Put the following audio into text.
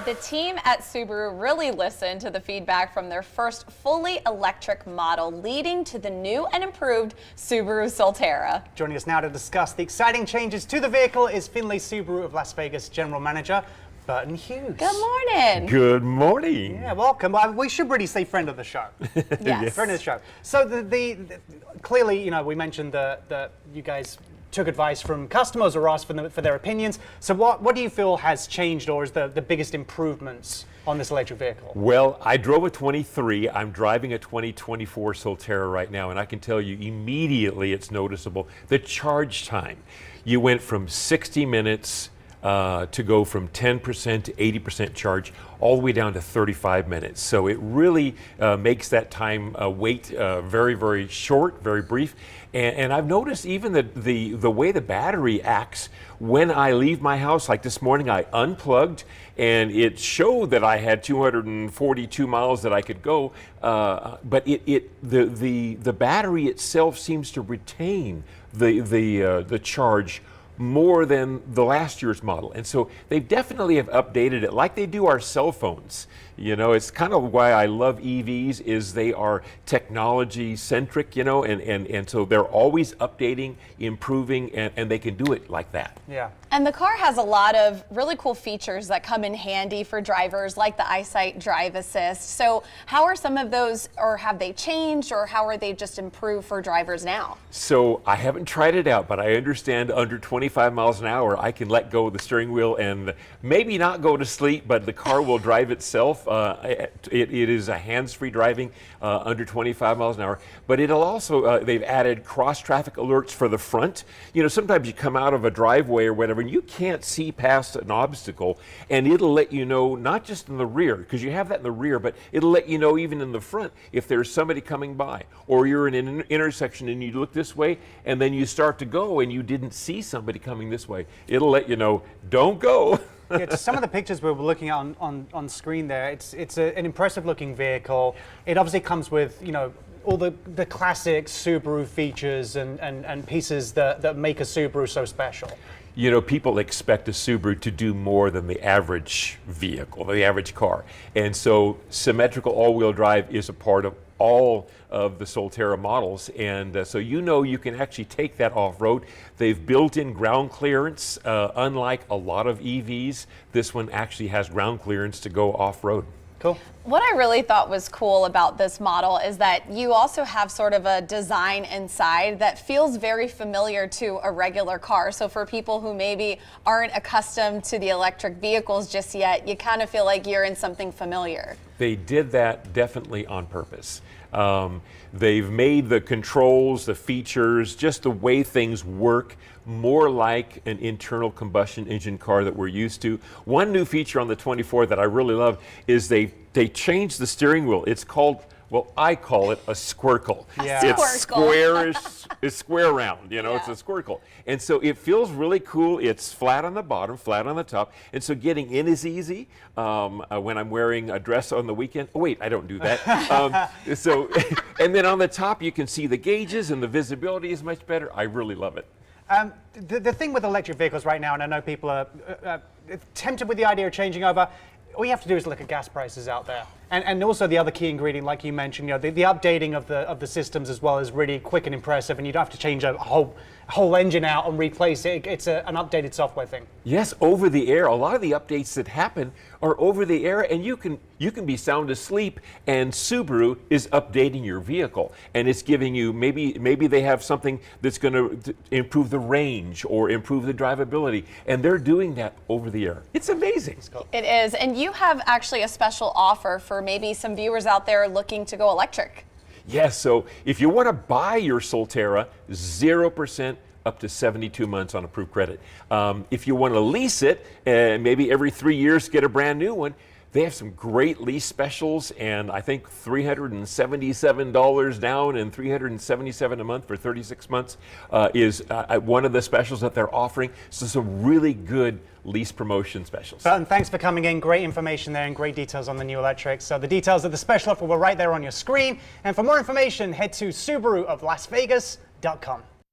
The team at Subaru really listened to the feedback from their first fully electric model, leading to the new and improved Subaru Solterra. Joining us now to discuss the exciting changes to the vehicle is Finlay Subaru of Las Vegas General Manager Burton Hughes. Good morning. Good morning. Yeah, welcome. We should really say friend of the show. Yes. Friend of the show. So clearly, you know, we mentioned that you guys took advice from customers or asked for their opinions. So what do you feel has changed or is the biggest improvements on this electric vehicle? Well, I drove a 23. I'm driving a 2024 Solterra right now, and I can tell you immediately it's noticeable. The charge time. You went from 60 minutes to go from 10% to 80% charge all the way down to 35 minutes. So it really makes that time wait very, very short, very brief. And I've noticed even the way the battery acts when I leave my house. Like this morning, I unplugged and it showed that I had 242 miles that I could go, but the battery itself seems to retain the charge more than the last year's model. And so they definitely have updated it like they do our cell phones. You know, it's kind of why I love EVs is they are technology centric, you know, and so they're always updating, improving, and they can do it like that. Yeah. And the car has a lot of really cool features that come in handy for drivers, like the EyeSight Drive Assist. So how are some of those, or have they changed, or how are they just improved for drivers now? So I haven't tried it out, but I understand under 25 miles an hour, I can let go of the steering wheel and maybe not go to sleep, but the car will drive itself. It is a hands-free driving under 25 miles an hour, but it'll also, they've added cross-traffic alerts for the front. You know, sometimes you come out of a driveway or whatever, and you can't see past an obstacle, and it'll let you know, not just in the rear, because you have that in the rear, but it'll let you know even in the front if there's somebody coming by, or you're in an intersection and you look this way, and then you start to go and you didn't see somebody coming this way. It'll let you know, don't go. Yeah, just some of the pictures we were looking at on screen there, it's an impressive looking vehicle. It obviously comes with, you know, all the classic Subaru features and pieces that make a Subaru so special. You know, people expect a Subaru to do more than the average vehicle, the average car. And so symmetrical all-wheel drive is a part of all of the Solterra models. And so you know you can actually take that off-road. They've built in ground clearance. Unlike a lot of EVs, this one actually has ground clearance to go off-road. Cool. What I really thought was cool about this model is that you also have sort of a design inside that feels very familiar to a regular car. So for people who maybe aren't accustomed to the electric vehicles just yet, you kind of feel like you're in something familiar. They did that definitely on purpose. They've made the controls, the features, just the way things work more like an internal combustion engine car that we're used to. One new feature on the 24 that I really love is they changed the steering wheel. It's called, well, I call it a squircle. Yeah. It's squarish, it's square round, you know, Yeah. It's a squircle. And so it feels really cool. It's flat on the bottom, flat on the top. And so getting in is easy when I'm wearing a dress on the weekend. Oh, wait, I don't do that. And then on the top, you can see the gauges and the visibility is much better. I really love it. The thing with electric vehicles right now, and I know people are tempted with the idea of changing over, all you have to do is look at gas prices out there. And also the other key ingredient, like you mentioned, you know, the updating of the systems as well is really quick and impressive, and you don't have to change a whole engine out and replace it. It's an updated software thing. Yes, over the air. A lot of the updates that happen are over the air, and you can be sound asleep, and Subaru is updating your vehicle, and it's giving you maybe they have something that's going to improve the range or improve the drivability, and they're doing that over the air. It's amazing. It is, and you have actually a special offer for maybe some viewers out there looking to go electric. Yes, so if you want to buy your Solterra, 0% up to 72 months on approved credit. If you want to lease it, maybe every 3 years get a brand new one, they have some great lease specials, and I think $377 down and $377 a month for 36 months is one of the specials that they're offering. So some really good lease promotion specials. Burton, thanks for coming in. Great information there and great details on the new electrics. So the details of the special offer were right there on your screen. And for more information, head to SubaruofLasVegas.com.